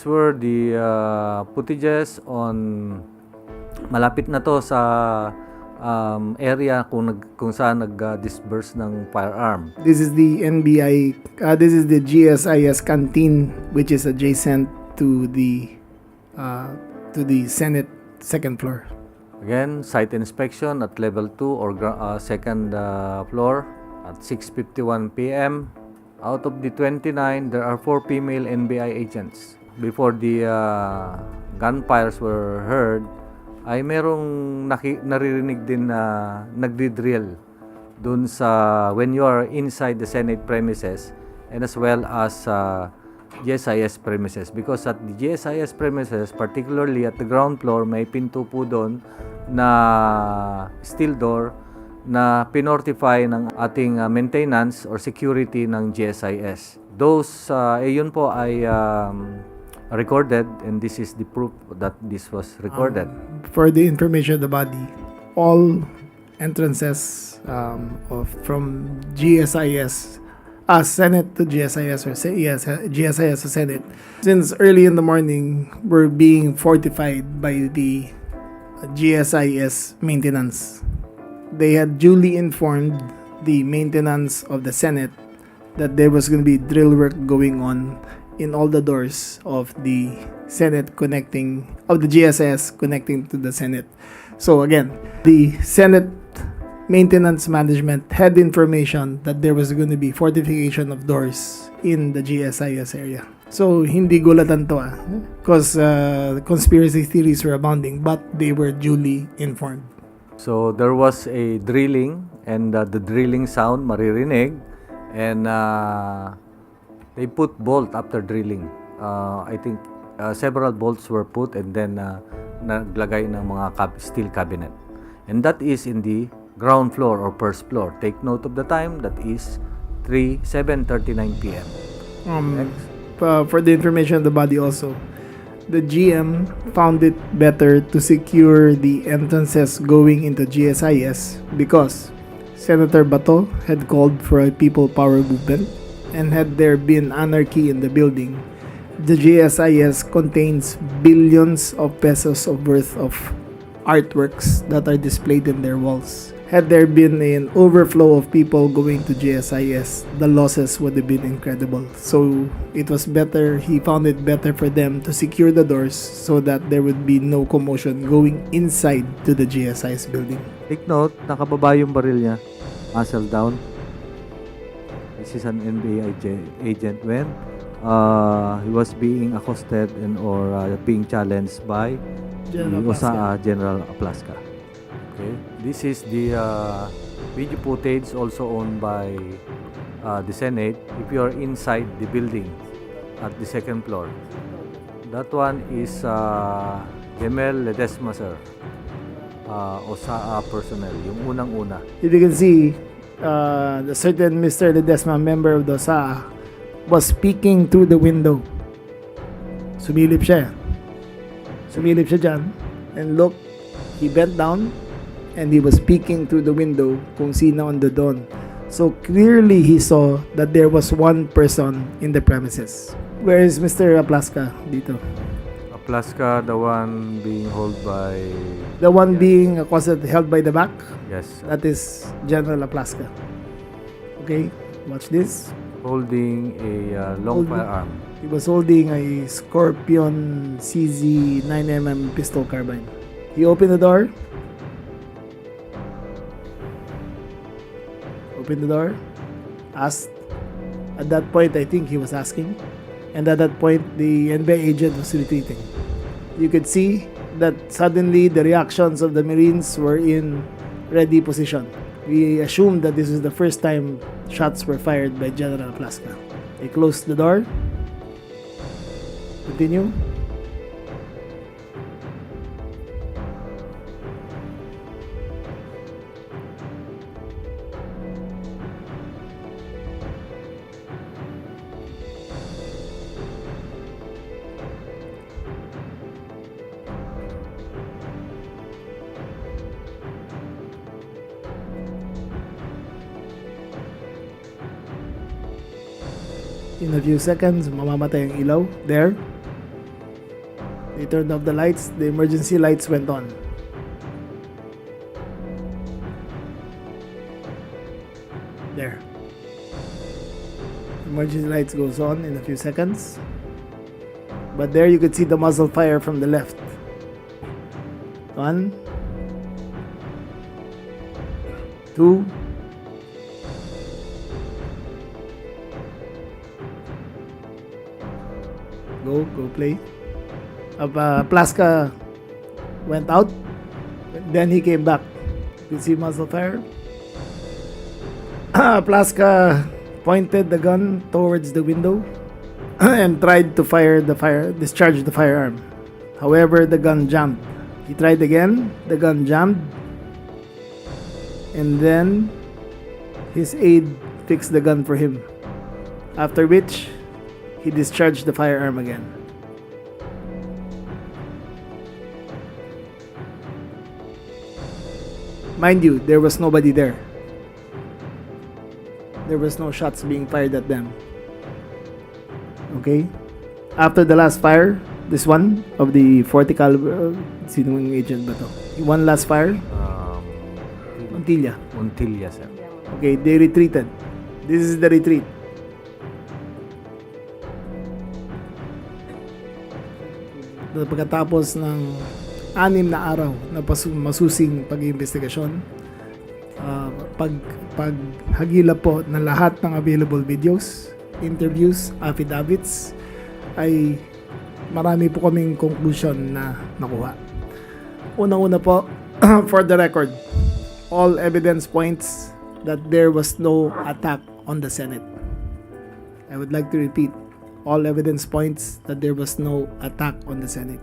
These were the footages on malapit na to sa area kung saan nag-disburse ng firearm. This is the NBI, this is the GSIS canteen, which is adjacent to the Senate second floor. Again, site inspection at level 2 or second floor at 6:51 p.m. Out of the 29, there are 4 female NBI agents. Before the gunfires were heard, ay merong naririnig din na nagdi-drill dun sa when you are inside the Senate premises and as well as GSIS premises, because at the GSIS premises, particularly at the ground floor, may pinto po doon na steel door na pinortify ng ating maintenance or security ng GSIS. Those, yun po ay recorded, and this is the proof that this was recorded. For the information of the body, all entrances from GSIS, Senate to GSIS, or GSIS to Senate, since early in the morning, were being fortified by the GSIS maintenance. They had duly informed the maintenance of the Senate that there was going to be drill work going on in all the doors of the Senate of the GSIS connecting to the Senate. So again, the Senate maintenance management had information that there was going to be fortification of doors in the GSIS area. So hindi gulatan to because conspiracy theories were abounding, but they were duly informed. So there was a drilling, and the drilling sound maririnig, and they put bolt after drilling. I think several bolts were put, and then naglagay ng mga steel cabinet. And that is in the ground floor or first floor. Take note of the time, that is 7:39 p.m. For the information of the body also, the GM found it better to secure the entrances going into GSIS because Senator Bato had called for a people power movement, and had there been anarchy in the building, the GSIS contains billions of pesos of worth of artworks that are displayed in their walls. Had there been an overflow of people going to GSIS, the losses would have been incredible. So it was better, he found it better for them to secure the doors so that there would be no commotion going inside to the GSIS building. Take note, nakababa yung baril niya, muzzle down. This is an NBI agent when he was being accosted or being challenged by General Aplaska. Okay. This is the video footage also owned by the Senate. If you are inside the building at the second floor, that one is Gemel Ledesma, sir. OSA personnel, yung unang-una. If you can see, the certain Mr. Ledesma, member of the OSA, was peeking through the window. Sumilip siya dyan. And look, he bent down, and he was peeking through the window kung sino on the dawn. So clearly he saw that there was one person in the premises. Where is Mr. Aplaska dito? Aplaska, the one being held by... The one being accosted, held by the back? Yes. That is General Aplaska. Okay, watch this. Holding a long firearm. He was holding a Scorpion CZ 9mm pistol carbine. He opened the door. Asked. At that point, I think he was asking, and at that point, the NBI agent was retreating. You could see that suddenly the reactions of the Marines were in ready position. We assumed that this was the first time shots were fired by General Plaska. They closed the door. Continue. In a few seconds, mamamatay ang ilaw. There. They turned off the lights. The emergency lights went on. There. Emergency lights goes on in a few seconds. But there you could see the muzzle fire from the left. 1, 2, go play. Plaska went out. Then he came back. You see muzzle fire. Plaska pointed the gun towards the window and tried to discharge the firearm. However, the gun jammed. He tried again. The gun jammed. And then his aide fixed the gun for him. After which, he discharged the firearm again. Mind you, there was nobody there. There was no shots being fired at them. Okay? After the last fire, this one of the 40 caliber, sinong agent ba to? One last fire? Montilla. Montilla, sir. Okay, they retreated. This is the retreat. Pagkatapos ng 6 na araw na masusing pag-iimbestigasyon, paghagilap po ng lahat ng available videos, interviews, affidavits, ay marami po kaming conclusion na nakuha. Unang-una po, for the record, all evidence points that there was no attack on the Senate. I would like to repeat, all evidence points that there was no attack on the Senate.